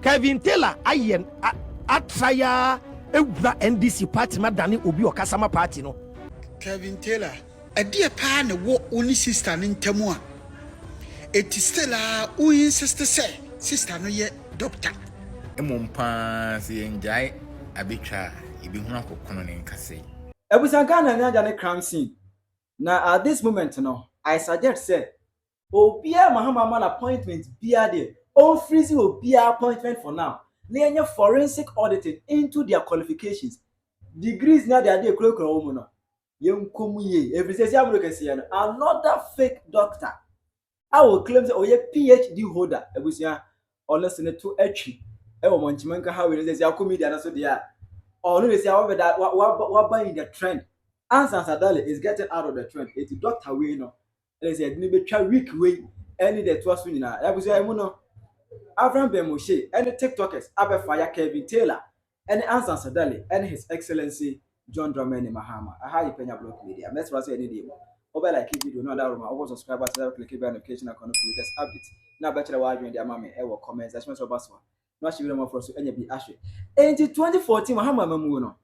Kevin Taylor ayen atraya ewura NDC party madani obi okasama party no. Kevin Taylor ade pa na wo oni sister ne ntemu a eti still a wo insist say sister no ye doctor emompa se enjai abetwa ibi hu akokono ne nkase ebusa Ghana na jane crime scene na at this moment no I suggest say obia Mahama man appointment bia there on freezing obia appointment for now na forensic auditing into their qualifications degrees na they are kro wo no yenkomuye every say another fake doctor I will claim say oye PhD holder ebusia honestly to etchi e wo monchimanka how we say comedian na so dia or no say what buying the trend Sansa is getting out of the trend it's doctor we no they say ni betwa week we any the twas we na ebusia emu no Avraham Moshe and the TikTokers Fire Kevin Taylor and Sansa and his excellency John Dramani Mahama. I have Penyah block media. Let's watch any day. Over like video, no other room. Over subscribe button, click the notification icon for latest updates. Now better watch when the mama ever comments. I should also not she will more for us to any be ashy. And in 2014, Mahama Mamuno.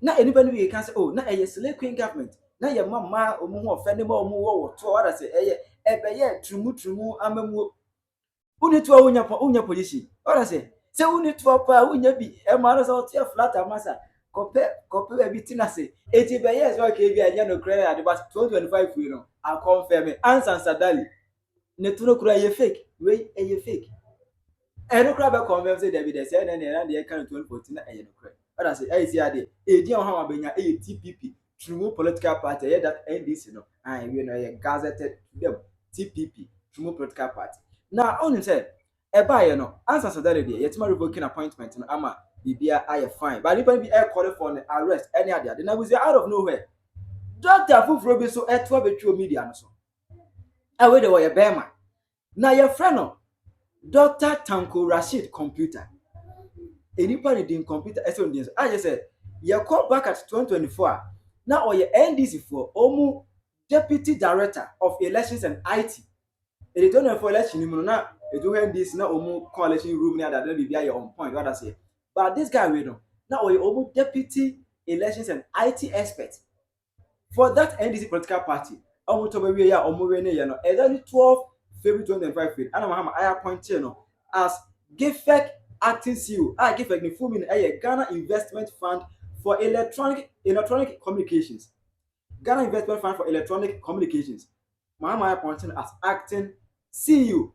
Now anybody can say, oh, now a slave queen government. Now your mama or more offending more to others say, trumu, amamu. Uni to unya position. What say? Say uni to pa unya bi. E maro so tia flat amasa. Compare everything I say. 80 years okay be anya no credit at but 2025 you know. I confirm it. Sansa Dali. Netuno kura ye fake. We ye fake. E no kura be confirm say David dey say na dey kan 2014 na e no credit. What I say? I see ade. E di on ha benya e TPP. True political party. Yeah that NDC no. And we know ye gazetted them TPP. True political party. Now, only said, a buyer no answer Saturday, yet my revoking appointment and ama bibia I fine. But if I be air calling for an arrest any other, then I was out of nowhere. Doctor Fufrobe so at 12 media so. I wait away a bearman. Now your friend no Dr. Tanko Rashid computer. Anybody didn't computer SODs. I just said, you call back at 2024. Now or your NDC for Omu Deputy Director of Elections and IT. They don't know for election, you know, they do have this now almost coalition room near that be your own point. What I say, but this guy we know now we almost deputy elections and IT expert for that NDC political party. I want to be here or more you know, and then 12 February 2025. And I appoint you know as GIFEC acting CEO. I GIFEC the full meaning a Ghana Investment Fund for electronic communications. Ghana Investment Fund for electronic communications. Mahama appointed as acting CEO.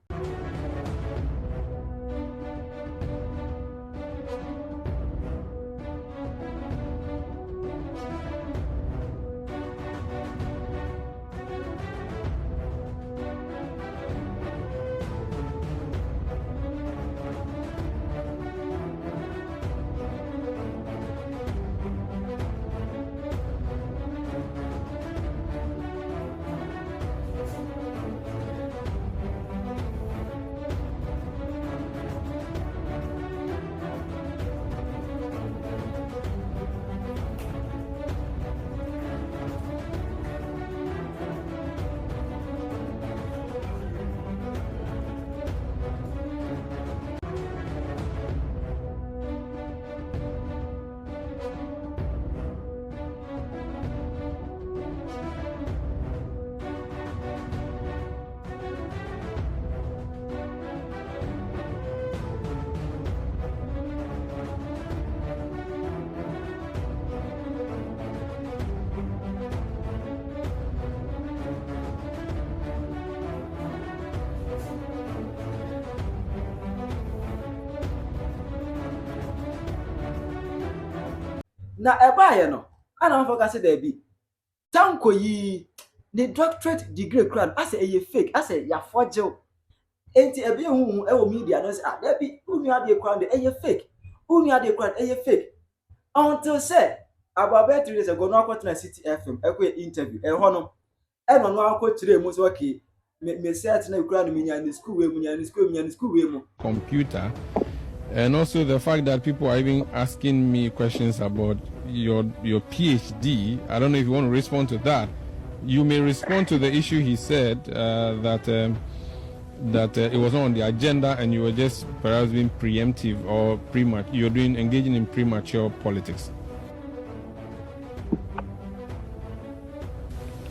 Na eba no ana mfoka se there be Tanko yi the doctorate degree crown as a fake as a ya forgel enti ebe hu e wo media no say ah there be unu ade crown the fake unu ade crown fake until say about 3 days ago no akwatena City FM ekwe interview e ho no e no akwatire mu so okay me set na crown me nya ni school we mu computer. And also the fact that people are even asking me questions about your PhD. I don't know if you want to respond to that. You may respond to the issue he said that that it was not on the agenda and you were just perhaps being preemptive or you're engaging in premature politics.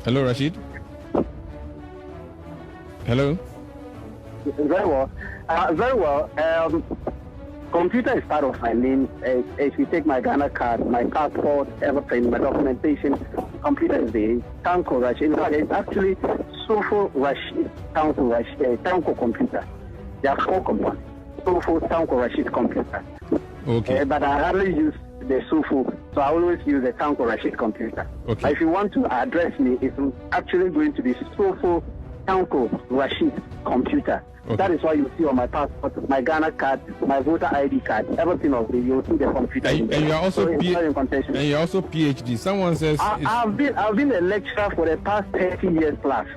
Hello, Rashid. Hello. Very well. Very well. Computer is part of my name. If you take my Ghana card, my passport, everything, my documentation, computer is there. Tanko Rashid. In fact, it's actually Sofo Rashid Tanko Rashid Tanko computer. There are 4 components. Sofo Tanko Rashid computer. Okay. But I hardly use the Sofo, so I always use the Tanko Rashid computer. Okay. But if you want to address me, it's actually going to be Sofo Tanko Rashid computer. Okay. That is why you see on my passport, my Ghana card, my voter ID card, everything of it. You'll see the computer. And you're also you're also PhD. Someone says I've been a lecturer for the past 30 years plus.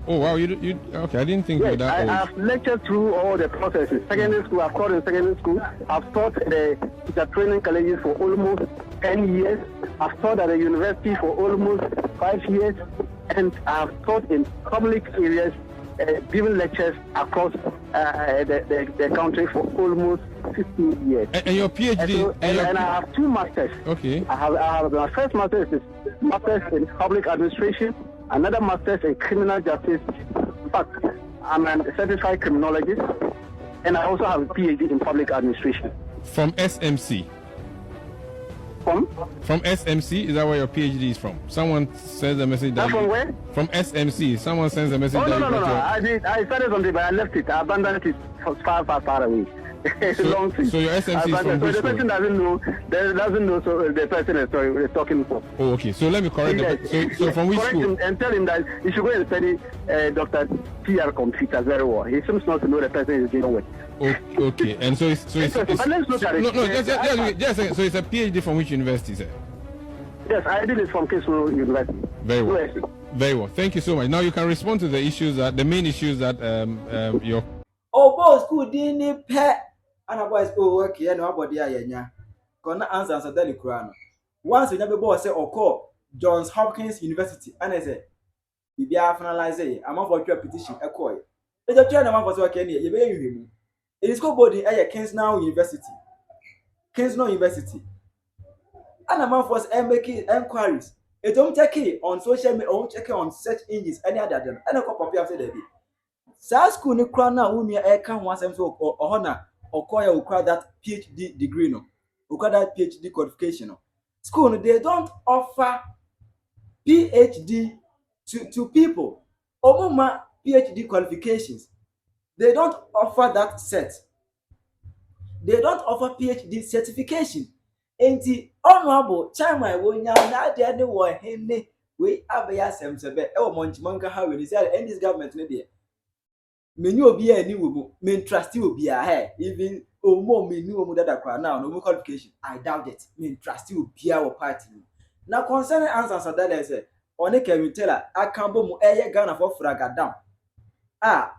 Oh wow, you okay? I didn't think you were that old. I've lectured through all the processes. Secondary school, I've taught in secondary school. I've taught the teacher training colleges for almost 10 years. I've taught at the university for almost 5 years, and I've taught in public areas, giving lectures across the country for almost 15 years. And your PhD? And I have 2 masters. Okay. I have my first master is masters in public administration, another master's in criminal justice. In fact, I'm a certified criminologist, and I also have a PhD in public administration. From SMC? From SMC? Is that where your PhD is from? Someone sends a message that... From where? From SMC. Someone sends a message no, that... No. I started something, but I left it. I abandoned it far away. It's a long thing. So your SMC is from which the person doesn't know, so the person is talking for. Oh, okay. So let me correct yes. So from which correct school? Him and tell him that he should go and study Dr. PR computers very well. He seems not to know the person he's dealing with. Okay. And so it's but let's look at it. No, just so it's a PhD from which university, sir? Yes, I did it from Kiswo University. Very well. USC. Very well. Thank you so much. Now you can respond to the issues the main issues that your... Oh, boss, good didn't pet. And a boys go work here, nobody. Gonna answer the Quran. Once you never boss say or call Johns Hopkins University, and I say, be finalize it. I'm for your petition. A coy. It's a train amount for work any. You may you. It is called body Kingsnow University. Kingsnow University. And amount was making enquiries. It don't check it on social media, or check it on search engines, any other than and a couple of years ago. South school ni crown now, who near air can once and so or honor. Or require that PhD degree, no, require that PhD qualification. No. School they don't offer PhD to people. Or PhD qualifications. They don't offer that set. They don't offer PhD certification. And the honorable Chama wonya na de any one hene we abaya semsebe e wo monchimanka how we say and this government no dey. Many obi ani wo mu me trust obi a even omo me ni wo mu dada kwa now no qualification I doubt it me trust obi a wo party na concerning answers that they say one Kevin Taylor akambo mu eye Ghana for fragadam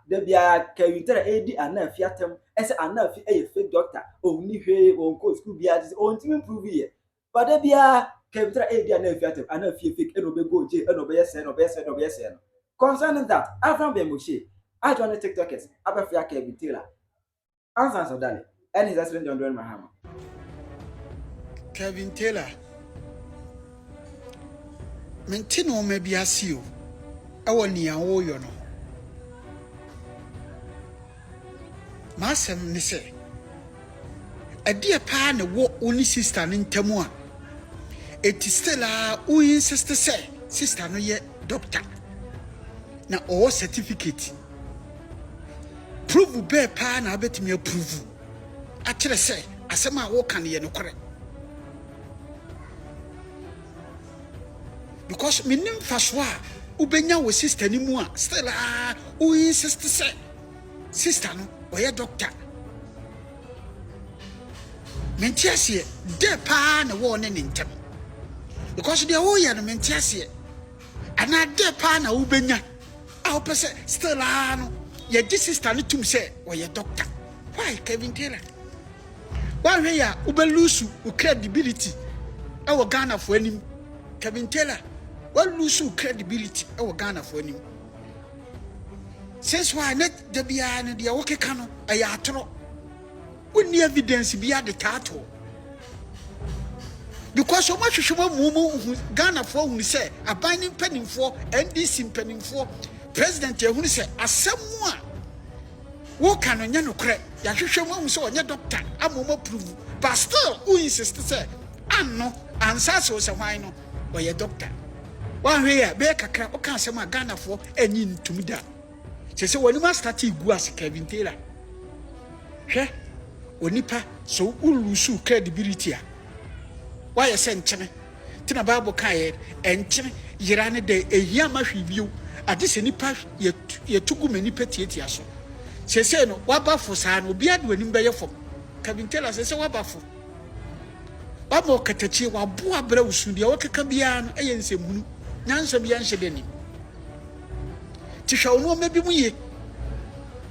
de bia Kevin Taylor edi anafi atem ese anafi fake doctor oni hwe won ko school bia dis on timi prove here but de bia Kevin Taylor edi anafi atem anafi fake eno be go je eno be yes no concerning that Avraham be Moshe I joined the TikTokers. Abafia Kevin Taylor. Answer Dali. And his husband John Mahama. Kevin Taylor. Mentino maybe asio. Our near Oyono. Massam Nisse. A dear pan a walk only sister in Temua. It is still who sister say, sister no yet doctor. Now all certificate. Prove be pa na betimi approve a kire say asema wo kan ye no kore because minim faswa ubenya wo sister ni mu a still o sister say sister no oye doctor mentiasie de pa na wo ne ntem because de wo ya no mentiasie ana de pa na ubenya a opese still no your sister need to say, or your doctor. Why, Kevin Taylor? Why we are lose credibility? Our Ghana for him, Kevin Taylor. Why lose credibility? Our Ghana for him. Since why net the behind the okay cano a yatro. We need evidence be at the tattoo. Because so much mumu Ghana for who say a binding penning for NDC penning for President who say as someone who can on no crack. Yashu so on your doctor, a momo prove, but still who insist to say, I know, and Sansa was a wino or your doctor. One here, Bear a crap, or can't say my Ghana for any to me that. She said, when you must start Guas Kevin Taylor. He Onipa so ulusu credibility. Why a sentiment? Tina Bible Kaye and Yerane de a yama review at this any path yet too many petty so. She said, no, what buffo san will be at when in Bayer for. Can tell us, I say, what buffo? What more catachi, what boa brows, the oka cabian, a and say, Nansa Bianche Denny. Tisha no maybe we.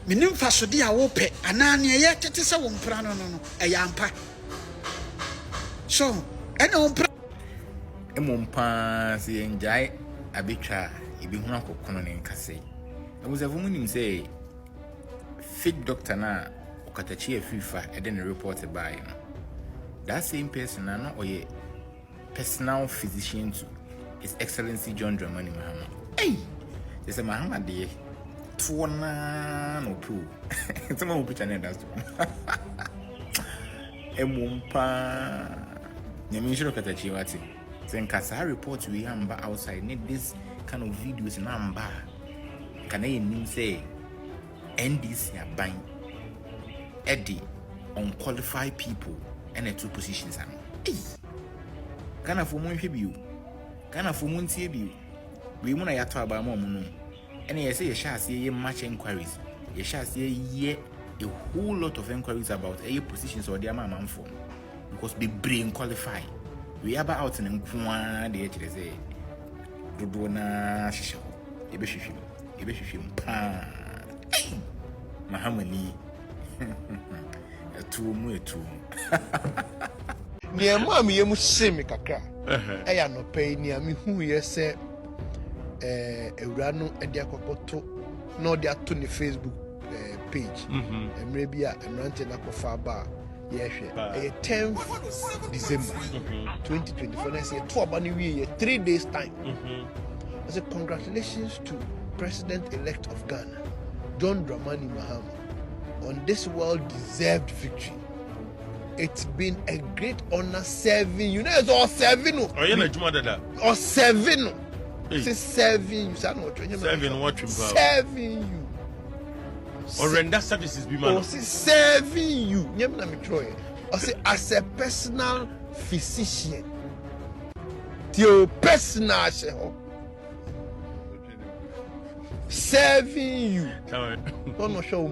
Minim fasodia wope anania ye tete se wo mpra no e yampa so ene wo mpra emompa se enjai abitwa ibi hu akokono ne nkase abuzavu munim say fake doctor na okatachi afifa e den report by no that same person na oye personal physician to His Excellency John Dramani Mahama. Hey, they say Mahama de tuona no pro. It's a more picture than that. Emumpa. Nyamisho katachi wati. Then kasa report we amba outside. Need this kind of videos in amba. Can I mean say NDC are buying Eddie unqualified people and the two positions are. Hey, Ghana for more you. Ghana for more you. We want to talk about more. And you say you shall see much inquiries. You shall see a whole lot of inquiries about a positions or their man form. Because we brain qualify. We are out in Nkwa, the say, Dodona Shisha, Ebeshim, Mahama ni. A two. Near mammy, you must say me kakra. I am not paying near me who you say. Urano and their copoto, no, they are to the Facebook page. And maybe I'm ranting up far bar. Yes, 10th December 2024. I say 3 days time. I say congratulations to President-elect of Ghana, John Dramani Mahama, on this well-deserved victory. It's been a great honor serving you. It's all serving. Or serving. Say serving you. Serving you. Or render services be man. Or say serving you. Or say as a personal physician. Your personal serving you. Don't know show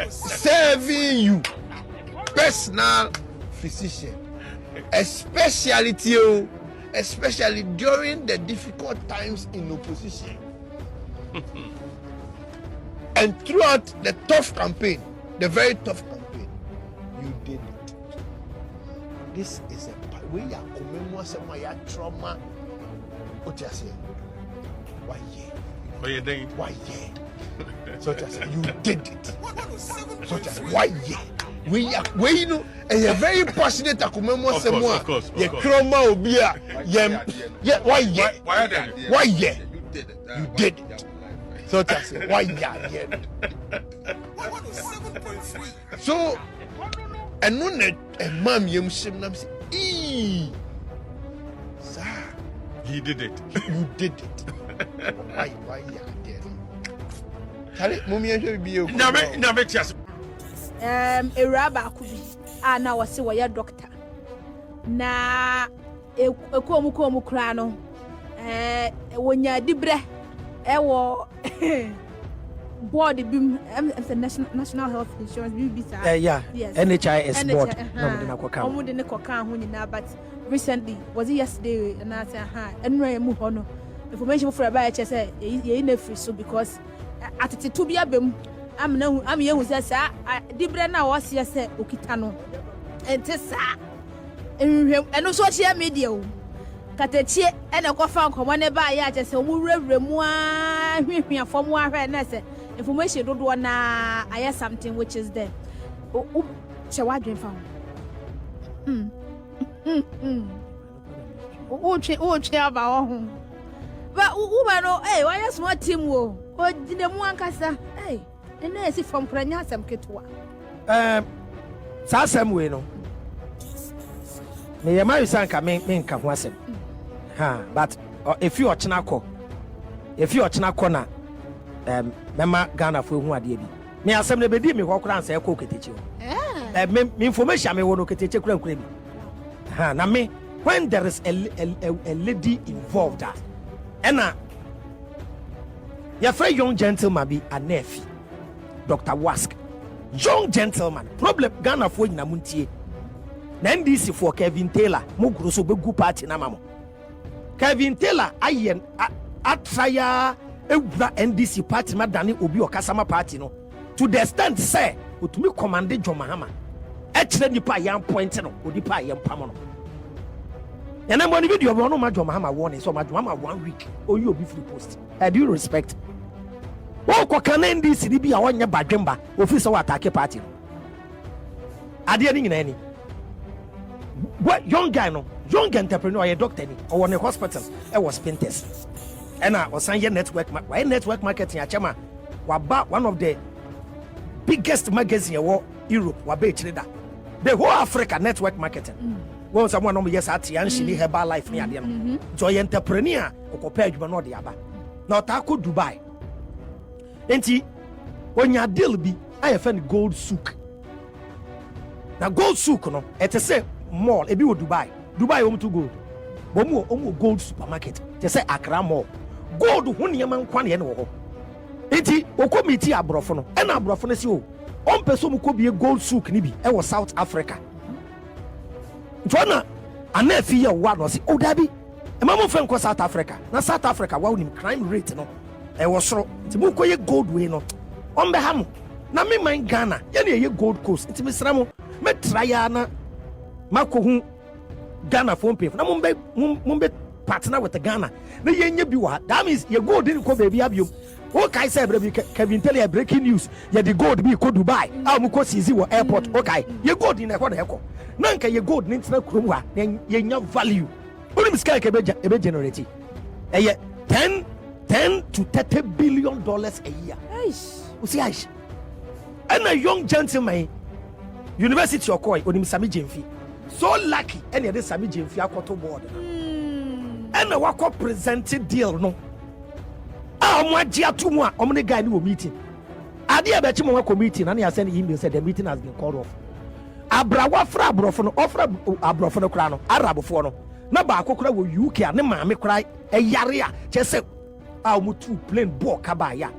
serving you. Personal physician. Especially during the difficult times in opposition. And throughout the tough campaign, the very tough campaign, you did it. This is a way you commemorate trauma. What you say? Why yeah? Why yeah? So you did it. So why yeah? We you know, and you're very passionate to commemorate someone. You chroma obia. Yeah, why yeah? Why yeah? You did it. So that's it. Why yeah? So, and no net a mom yum sim nam say, sir, he did it. You did it. Why yeah? Tell it, mommy, I be you. Never a rabbi could be now was a doctor. Na a comu crano. When you're dibre, body beam, the National Health Insurance. Yeah, yes. NHIS board. No, but recently, was it yesterday? And I said, and I move on. Information for a HS, you're in a free so because at the 2 BM. I'm young who says, I did now was yes, Okitano. And Tessa and also social media. katechie ene ko fa nkomo ne ba ya je se omu rewre mu a hwehwea fom ahwe na se information dodo na aye something which is there che wa dwen fa o aba ho ba uba no wa ya small team wo o dine mu ankasa ene esi fom kranya asem ketwa sa asem we no me yema yusan ka me nka ho asem but if you ochina ko na mema Ghana fo hu ade bi me asem na bedi me kokora ansa ekọ ketechi ho me information me wo no ketechi kura bi na me when there is a lady involved ena your friend young gentleman be anefi Dr. Wask young gentleman problem Ghana fo nyina muntie na NDC for Kevin Taylor mo gro so be gu party na mamo Kevin Taylor ayen atraya ewura NDC party madani obi okasama party no to the extent say otumi commande John Mahama e kire nipa yan point no odipa yan pam no ena mo ni video no ma John Mahama warning so ma John Mahama 1 week oyi obi free post I do respect wo ko kan NDC ni bi a wonye badwemba officer wa attack party no ade ni nyina ni what young guy no young entrepreneur a doctor ni or one hospital e was Spinters and osan ye network marketing a chema waba one of the biggest magazine wo Europe waba echirida the whole Africa network marketing won someone no yes at yan shili herbal life ni ade no so ye entrepreneur okopa adwuma no de aba na otako Dubai enti onya deal bi aye fan gold souk na gold souk no et say mall ebi wo Dubai to gold bomu gold supermarket te say Accra mall gold hu ne man kwane ne wo ho enti okomiti abrofo no e na abrofo no si o on person mu ko bie gold souk ni bi e wo South Africa ntona ana fi ye wa no si o dabi e ma mo fen ko South Africa na South Africa wa unim crime rate no e wo soro ti mu ko ye gold we no on be ha mo na me man Ghana ye na ye gold coast ti misra mo me traya na makohu Ghana phone pay na mumbe partner with the Ghana na yenye bi wa that means ye gold in ko baby abiom o kai say bre bi Kevin tell you breaking news ye the gold bi ko Dubai a mu ko sizi wo airport okay ye gold in e ko na na nka ye gold ni ntina krom ha ye nya value onim sky ke be generate ye 10 to 30 billion dollars a year usi aish and a young gentleman university okoi onim sami jemfi so lucky any of this sami jemfi akoto board and a wako presented deal no mo dia to mu a omne guy ni wo meeting ade e be chi mo wako meeting and he send email said the meeting has been called off abrawa fra abrofo no ofra abrofo no kra no arabofo no na ba akokora wo UK ne maame kra e yare a che se a mo two plane ball ka ba ya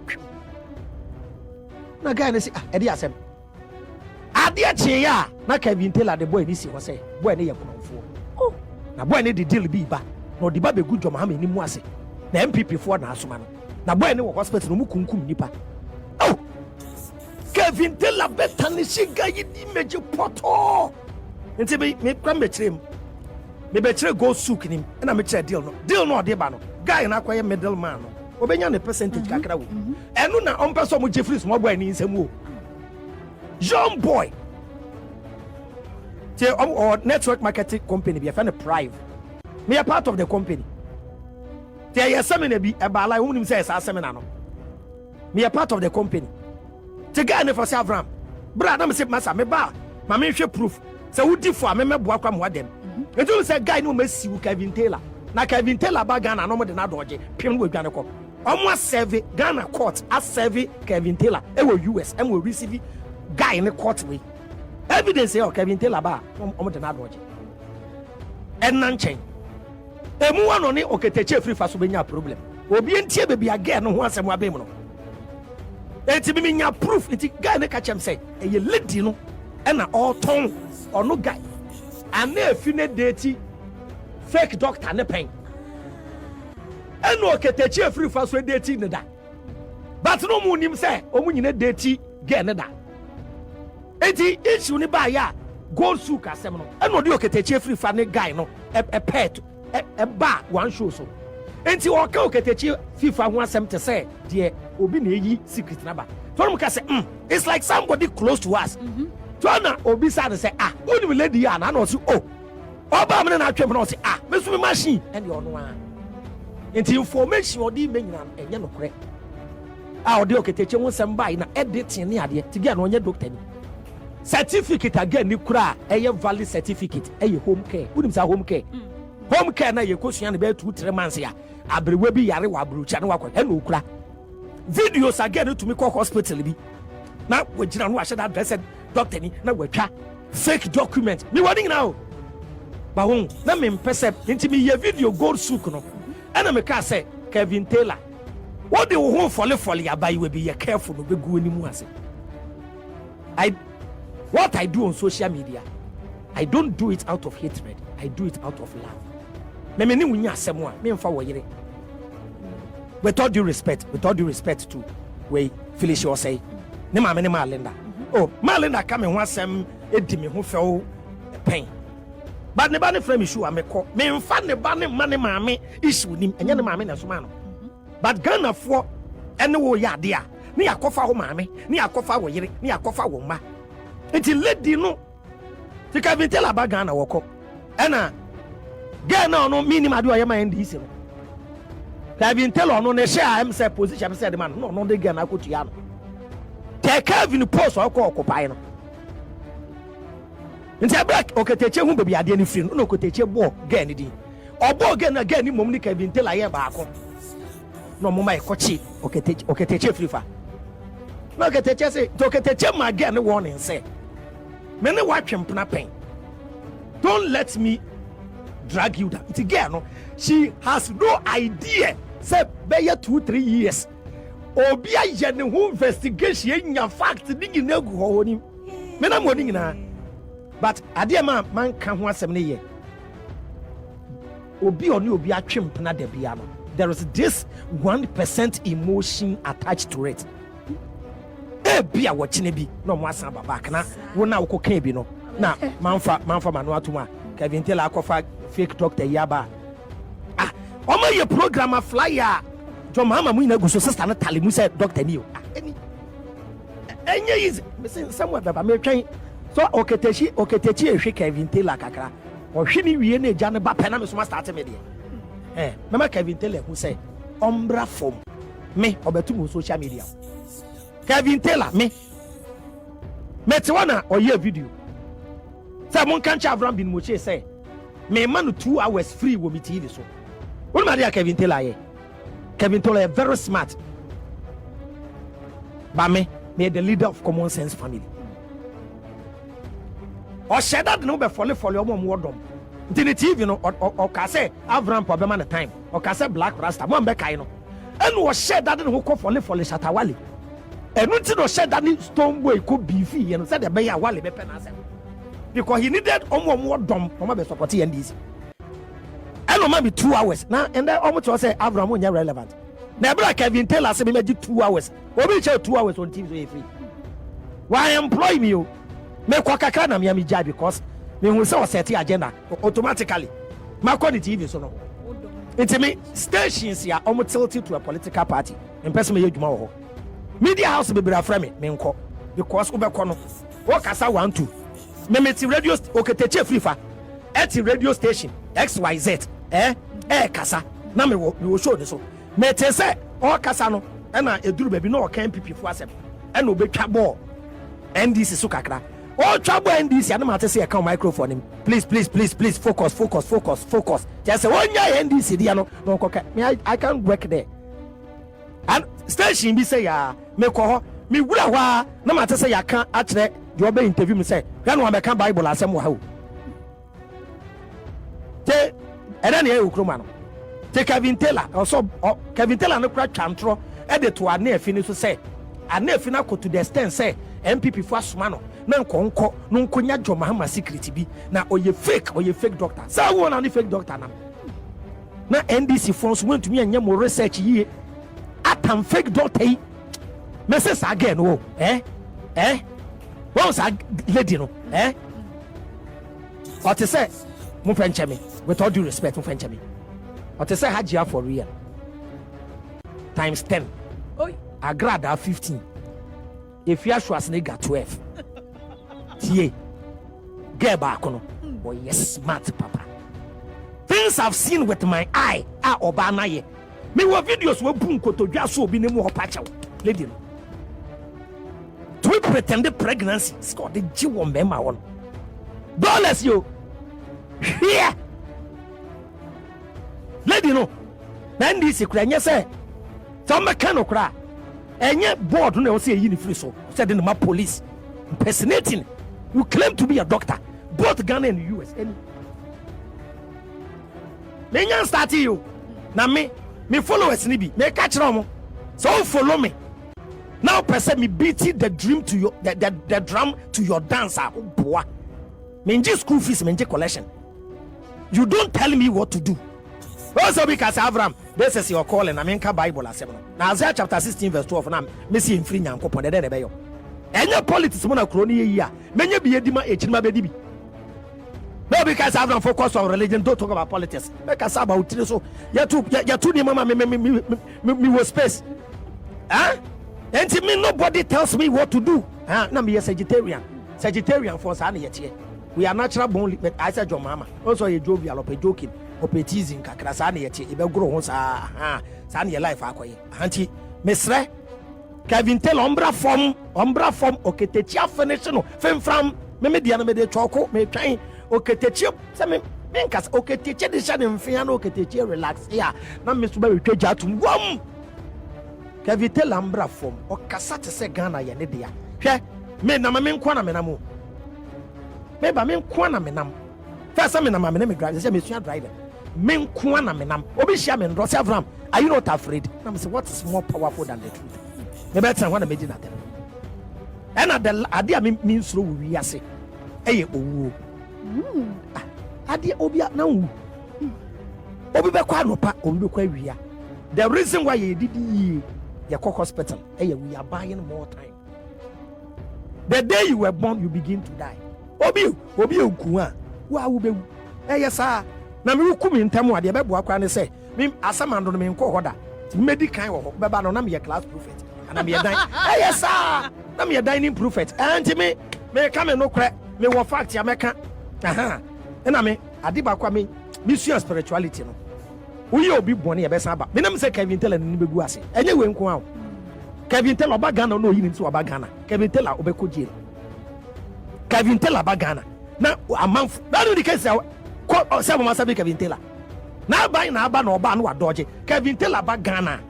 na guy na say e dey asem ade a che ya na Kevin Taylor the boy ni si ho say boy ne ye konofo na boy ne the deal bi ba na odi ba be gu John Mahama ni mu ase na MPP for na asoma no na boy ne wo hospital no mu kunkum nipa Kevin Taylor better ni shiga yi di meje poto nti me kwa me kire me be kire go souk nim na me kire deal no ode ba no guy na akwaye middleman no obenya ne percentage kakra wo enu na on person mo Jeffrey small boy ni nsem wo young boy say or network marketing company be a fan private me a part of the company there is seminar be about like who say seminar no me a part of the company the guy never say Avraham brother me say massa me ba ma me hwe proof say who differ me meboa kwa mo dem e do say guy no me si Kevin Taylor na Kevin Taylor ba Ghana no mo de na doje pem wo dwane ko omo serve Ghana court as serve Kevin Taylor e wo US em wo receive guy in the court way evidence say Kevin Taylor ba omo de na doje en nanchen emu wano ni oketeche free fa so benya problem obi entie bebi again no ho asem abem no enti mi nya proof enti guy ne ka chem say e ye lady no e na all ton ono guy ana afine date fake doctor ne pen eno oketeche free fa so date ne da but no mu nim say omu nyina date guy ne da enti issue ni ba ya gold souk asem no eno de oketeche free fa ne guy no e pet ba one show so enti o ka oketechi FIFA ho asem te say de obi na eyi secret number so no ka say it's like somebody close to us so na obi say say oni me lady ya na no say oba me na atwem na say me so me machine and you no an enti information odi me nyina enye no kore odi oketechi ho asem bai na editing ne ade ti bia na onye doctor ni certificate again ni kura eye valid certificate eye home care unim say home care home care na ye kosua na be 2-3 months ya abrewe bi yare wa abrucha na wakọ e no kura videos again to me call hospital bi na wajira no ahye that dressed doctor ni na watwa fake document me wani now ba hon na me mpese nti me ye video gold sook no ana me ka say Kevin Taylor what the home folly abai we be careful no be gu ani mu ase what I do on social media I don't do it out of hatred I do it out of love me ni wunya asem a me mfa wo yire with all due respect to we Felicia or say ne ma me ne Malinda Malinda ka me ho asem edi me ho few pain but ne ba ne frame issue a me ko me mfa ne ba ne ma ne maame issue nim enye ne maame na so ma no but Ghana for ene wo ya de a ne yakofa ho maame ne yakofa wo yire ne yakofa wo ma enti lady no ti ka bin tell about Ghana wo ko ena Ghana no minimum do ya ma NDC no Kevin Taylor no ne share am say position say the man no de Ghana ko tua no te Kevin post o ko occupy no nti abrak oketeche hu baby ade ni free no oketeche bo Ghana di obo Ghana ni mom ni Kevin Taylor ye ba ko no mo mai ko chi oketeche free fa no oketeche say to oketeche ma Ghana warning say me ne wa twempna pen don't let me drag you down. It's a girl, no? She has no idea. Say, be 2-3 years. Obia yene who investigation ya fact ningi negu hooni. Me na mo na. But ade man kan ho asem ne ye. Obi oni obi atwem na de bia no. There is this 1% emotion attached to it. Bia wo chine bi no mo asan baba kana wo na wo kokan bi no. Na manfa manu atuma. Kevin Taylor akofa fake doctor yaba omo ye programmer flyer jo Mahama mu ina guso sister na tale mu say doctor ni o enye is me say somewhere baba me twen so oketechi ehwe Kevin Taylor kakra ohwe ni wie na eja ne ba pe na me so ma start me de mama Kevin Taylor who say ombra form me obetu mu social media Kevin Taylor me te wana oye video say mon kan cha Avraham bin Moshe say me man 2 hours free wo me TV so what maria Kevin Taylor here Kevin Taylor very smart but me the leader of common sense family o sheda de no be follow omo dom nti TV no o ka say Avraham problem na time o ka say black rasta mo be kai no enu o sheda de no ko follow shatawale enu ti no sheda ni stone boy ko beefy you know say the be ya wale be pe na say because he needed omo dom omo be support NDC and no be 2 hours now and then omo to say Avraham onya relevant na bra Kevin Taylor say me 2 hours obi che 2 hours on TV so free why employ me o me kwa kakra na me job because me hu say o set agenda automatically ma call the TV so no it me stations ya omo tilted to a political party in person me adwuma wo media house be bra fra me nko because obekọ no wo kasa 1-2 memeti radio oketeche free fa eti radio station XYZ kasa na me wo show de so mete se o kasa no na eduru baby no o kan MPP fu asem na obetwa ball NDC so kakra o twa ball NDC na mate se e kan microphone please focus just say onya NDC dia no koka me I can't work there and station bi say ya me ko ho me wura ho na mate se ya kan a kire the obe interview me say ya no American Bible asem wa ha te era ne ukroma no te Kevin Taylor also Kevin Taylor no kra twantro e de to ane afi ni so say ane afi na ko to the extent say MPP fu asoma no na nkonko no nkonya jo Mahama secret bi na oye fake doctor say wo na ni fake doctor na NDC fonts want to me anya mo research yie atam fake doctor yi me say again wo wọ́n sá lady no ọ́ ti sẹ́ mo fẹ́ nkyɛn mi with all due respect from French me. What I say Hajia for real. Times 10. Oi. Agrada 15. If you are Schwarzenegger 12. Tie. Get back on. Oh yes, smart papa. Things I've seen with my eye are obana ye. Me wa videos we boom koto dwa so obi nemu hopacha. Lady no. To pretend pregnancy. Score the G1 mema one. Dollars yo. Here. Lady no. Then this ikura say. Some mechanic cry. Enye board no say you free so. Said in the police impersonating. You claim to be a doctor. Both Ghana and the US. Any. Menyan start you. Na me followers ni bi. Me catch them. So follow me. Now person me beat the dream to your the drum to your dancer. Oh boy. Menji school fees, menji collection. You don't tell me what to do. Also because Avraham, this is your calling. I mean, Bible as now Isaiah chapter 16 verse 12. Now, me see in free nyanko pon de beyo. Enya politics mo na kroni ye ya. Menye bi edima echima be dibi. No, because Avraham focus on religion. Don't talk about politics. Make us about it. So you two ni mama me was space. Huh? And to me nobody tells me what to do. Huh? Na me a Sagittarian for sa na ye. We are natural born. I said your mama. Also you jovial or joking. Teasing kakra sa na ye e be gro ho sa sa na life akoye anti mesre Kevin tell ombra form oketechia finish no fem from me dia no me de choko me twan oketechia se me nkas oketechia de sha de mfia no oketechia relax ya na me so ba wetwa atum wom Kevin tell ombra form okasa te se Ghana ye ne dia hwe me na me nkwa na me nam me ba me nkwa na me nam first me na me drive say me sua driver men kuana menam obi shia men do say Avraham, are you not afraid? I'm say what is more powerful than the truth? Me better when I made that and at the idea means through we ase eye owu idea obi na wu obi be kwa no pa obi be kwa wia. The reason why you did ye hospital eye we are buying more time. The day you were born you begin to die. Obi okuan wa wo be wu eye sa na me ku mi ntamu ade be bo akwa ne say me asamando no me nko hoda medical wo be ba no na me class prophet na me dan yes sir na me dining prophet and me come no kre me wo fact ya meka na me ade ba kwa me sua spirituality no we obi bone ye be san ba me na me say Kevin tell ni be gu ase enye we nko a Kevin tell oba Ghana no yini nti oba Ghana Kevin tell obeko jeel Kevin tell oba Ghana na amanf na do the case say mama sabi Kevin Taylor na ba na oba no wadoje Kevin Taylor ba Ghana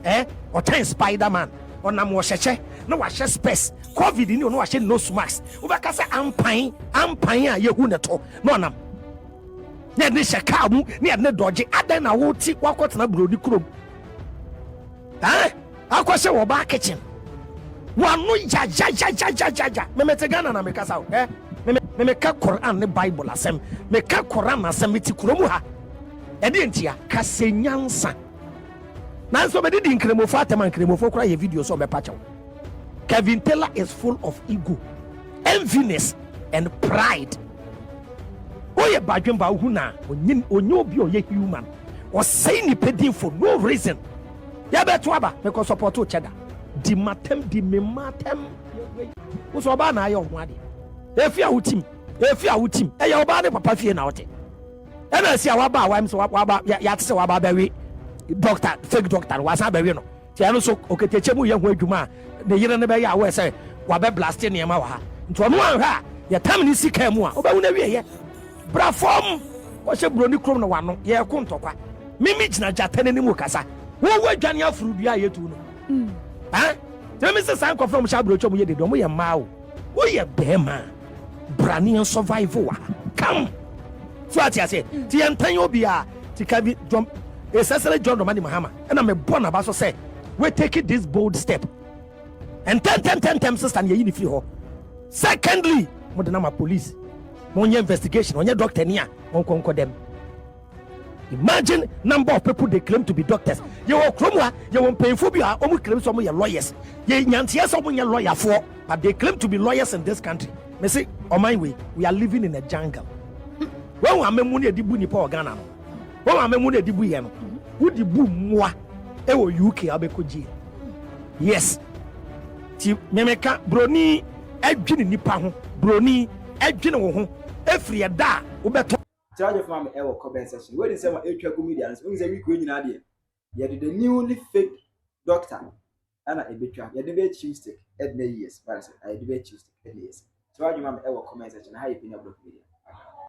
o time Spider-Man ona mo hyeche na wa hye space covid ni no wa hye nose mask wo ba ka say ampan a yehu ne to na onam ne hyeka mu ne ne doje adan na wo ti wakotena brodi krom akwose wo ba kitchen wanu ja me mete Ghana na me kasa me ka Quran ne Bible asem me ka Quran asem ti kuromu ha e de ntia ka senyansa na so be de nkremofo atema nkremofo kura ye video so be pacho. Kevin Taylor is full of ego, enviness and pride. Oye badwemba hu na onye obi oye human o say ni pedin for no reason ya beto aba me ko support o cheda di matem di me matem wo so ba na aye ho ade efi awutim e ya oba ne papa fie na wote e na si awaba awam so waba ya tse waba bawe doctor fake doctor wasa bawe no ti anu so oketeche mu ye ho adwuma ne yire ne be ya we say wabe blast ne ma wa ha nto no anha ya tam ni sika mu a oba hu na wie ye bra form wo se broni krom no wano ye ko ntokwa mimi gina jatane ni mu kasa wo adwane afuru dua ye tu no tell me say san ko from shabro chom ye de do mo ye ma o wo ye bema brani survival come so ati say ti entan obi a ti ka bi jom essentially John Romani Mahama and I'm a born about so say we take this bold step and 10 sister and ye free ho. Secondly, mo de na police mo nye investigation on your doctor nia on konko them. Imagine number of people they claim to be doctors. You will kromwa, you will pay for you omu claim some of your lawyers. Ye nyantia some of your lawyer for, but they claim to be lawyers in this country. Me say, on my way, we are living in a jungle. When we are memuni edibu ni pa Ghana no. wo ma memu na di bu ye no wo di bu moa e wo UK abekogye yes ti memeka broni adwene nipa ho broni adwene wo ho efri da wo beto charge of mama ewo comment section we dey say one etwa media no say we ko nyina de ye the newly fake doctor ana ebetwa ye de be Tuesday at years but I de be Tuesday at years charge of mama ewo comment section how you Penyah block media